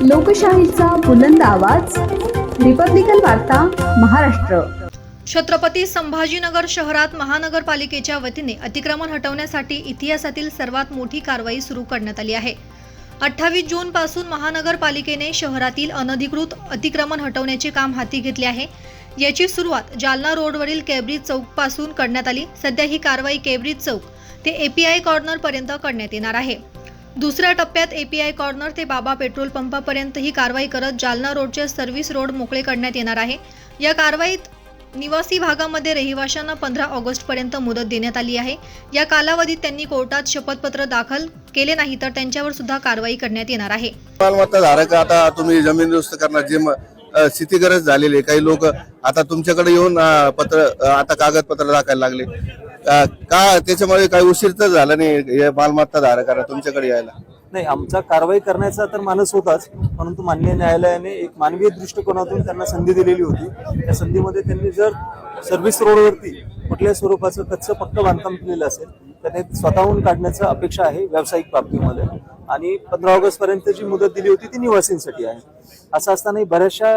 लोकशाहीचा बुलंद आवाज, रिपब्लिकन वार्ता, महाराष्ट्र। छत्रपती संभाजीनगर शहरात महानगरपालिकेच्या वतीने अतिक्रमण हटवण्यासाठी इतिहासातील सर्वात मोठी कारवाई सुरू करण्यात आली आहे। 28 जून पासून महानगरपालिकेने शहरातील अनधिकृत अतिक्रमण हटवण्याचे काम हाती घेतले आहे। याची सुरुवात जालना रोडवरील केब्रिज चौक पासून करण्यात आली। सध्या ही कारवाई केब्रिज चौक ते एपीआय कॉर्नर पर्यंत करण्यात येणार आहे। दुसऱ्या टप्प्यात एपीआय कॉर्नर ते बाबा पेट्रोल पंपापर्यंत ही कारवाई करत जालना रोडचे सर्व्हिस रोड मोकळे करण्यात येणार आहे। या कारवाईत निवासी भागामध्ये रहिवाशांना 15 ऑगस्ट पर्यंत मुदत देण्यात आली आहे। या कालावधीत त्यांनी कोर्टात शपथपत्र दाखल केले नाही तर त्यांच्यावर सुद्धा कारवाई करण्यात येणार आहे। मालमत्ता धारक आता तुम्ही जमीन दुरुस्त करणार जे स्थिती गरज झालेली, काही लोक आता तुमच्याकडे येऊन आता कागदपत्र दाखवायला लागले का? त्याच्यामुळे काही उशीर तर झाला नाही या मालमत्ता धारकांना तुमच्याकडे यायला? नाही, आमचा कारवाई करण्याचा तर मानस होताच, परंतु माननीय न्यायालयाने एक मानवीय दृष्टिकोनातून त्यांना संधी दिलेली होती। त्या संधीमध्ये त्यांनी जर सर्व्हिस रोडवरती कुठल्याही स्वरूपाचं कच्चं पक्क बांधकाम केलेलं असेल तर ते स्वतःहून काढण्याची अपेक्षा आहे व्यावसायिक बाबतीमध्ये। आणि 15 ऑगस्ट पर्यंत जी मुदत दिली होती ती निवासींसाठी आहे। असं असतानाही बऱ्याचशा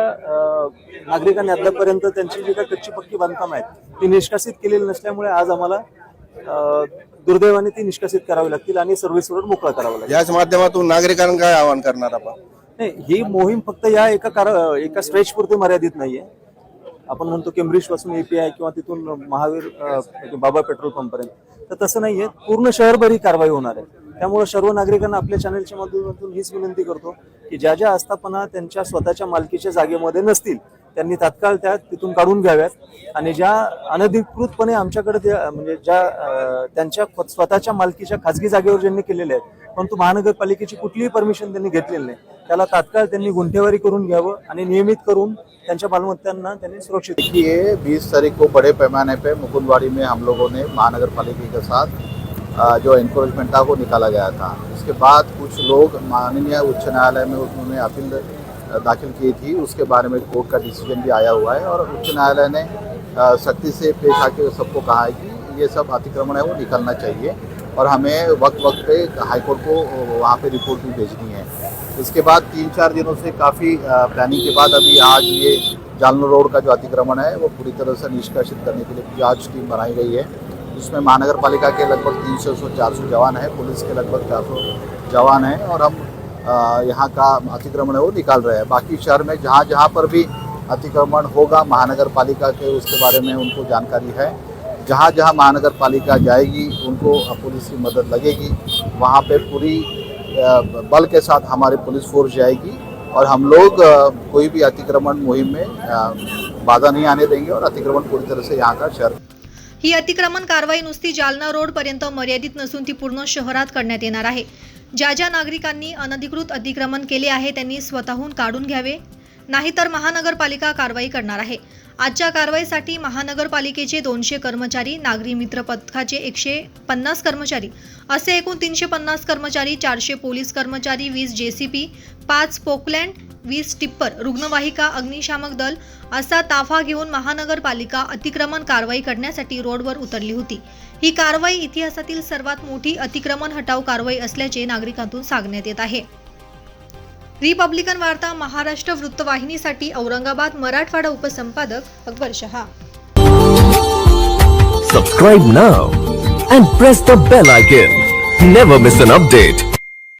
नागरिकांनी आतापर्यंत त्यांची जी काही कच्ची पक्की बांधकाम आहेत ती निष्कासित केलेली नसल्यामुळे आज आम्हाला दुर्दैवाने ती निष्कासित करावी लागतील आणि सर्व्हिस रोड मोकळा करावा लागेल। याच माध्यमातून नागरिकांना काय आवाहन करणार आपण? नाही, ही मोहीम फक्त या एका स्ट्रेच पुरते मर्यादित नाहीये। आपण म्हणतो केम्ब्रिज पासून एपीआय किंवा तिथून महावीर बाबा पेट्रोल पंप पर्यंत, तर तसं नाहीये, पूर्ण शहरभर ही कारवाई होणार आहे। त्यामुळे सर्व नागरिकांना आपल्या चॅनलच्या माध्यमातून हीच विनंती करतो की ज्या ज्या आस्थापना त्यांच्या स्वतःच्या मालकीच्या जागेमध्ये नसतील त्यांनी तात्काळ त्या तिथून काढून घ्याव्यात आणि ज्या अनधिकृतपणे आमच्याकडे म्हणजे ज्या त्यांच्या स्वतःच्या मालकीच्या खाजगी जागेवर ज्यांनी केलेले आहेत परंतु महानगरपालिकेची कुठलीही परमिशन त्यांनी घेतलेली नाही त्याला तात्काळ त्यांनी गुंठेवारी करून घ्यावं आणि नियमित करून त्यांच्या मालमत्तांना त्यांनी सुरक्षित। देखिए 20 तारीख को बड़े पैमाने पे मुकुंदवाड़ी में हम लोगों ने महानगरपालिका के साथ जो एनक्रोचमेंट था वो निकाला गया था। इसके बाद कुछ लोग माननीय उच्च न्यायालय में उन्होंने अपील दाखिल की थी, उसके बारे में कोर्ट का डिसीजन भी आया हुआ है और उच्च न्यायालय ने सख्ती से पेश आके सबको कहा है कि ये सब अतिक्रमण है वो निकलना चाहिए और हमें वक्त वक्त पे हाईकोर्ट को वहाँ पे रिपोर्ट भी भेजनी है। इसके बाद 3-4 दिनों से काफ़ी प्लानिंग के बाद अभी आज ये जालना रोड का जो अतिक्रमण है वो पूरी तरह से निष्कासित करने के लिए जांच टीम बनाई गई है। इसमें महानगरपालिका के लगभग 300-400 जवान हैं, पुलिस के लगभग 400 जवान हैं और हम यहाँ का अतिक्रमण है वो निकाल रहे हैं। बाकी शहर में जहाँ जहाँ पर भी अतिक्रमण होगा महानगरपालिका के उसके बारे में उनको जानकारी है। जहाँ जहाँ महानगरपालिका जाएगी उनको पुलिस की मदद लगेगी, वहाँ पे पूरी बल के साथ हमारी पुलिस फोर्स जाएगी और हम लोग कोई भी अतिक्रमण मुहिम में बाधा नहीं आने देंगे और अतिक्रमण पूरी तरह से यहाँ का शहर। ही अतिक्रमण कारवाई नुसती जालना रोड पर्यंत मर्यादित नसून ती पूर्ण शहरात करण्यात येणार आहे। ज्या ज्या नागरिकांनी अनधिकृत अतिक्रमण केले आहे त्यांनी स्वतःहून काढून घ्यावे, नाहीतर महानगरपालिका कारवाई करणार आहे। आजच्या कारवाईसाठी महानगरपालिकेचे 200 कर्मचारी, नागरी मित्र पथकाचे 150 कर्मचारी असे एकूण 350 कर्मचारी, 400 पोलीस कर्मचारी, 20 जेसीपी, 5 पोकलँड, 20 टिप्पर, रुग्णवाहिका, अग्निशामक दल असा ताफा घेऊन महानगरपालिका अतिक्रमण कारवाई करण्यासाठी रोडवर उतरली होती। ही कारवाई इतिहासातील सर्वात मोठी अतिक्रमण हटाव कारवाई असल्याचे नागरिकांतून सांगण्यात येत आहे। रिपब्लिकन वार्ता Maharashtra वृत्तवाहिनीसाठी Aurangabad Marathwada उपसंपादक Akbar Shah. Subscribe now and press the bell icon. Never miss an update.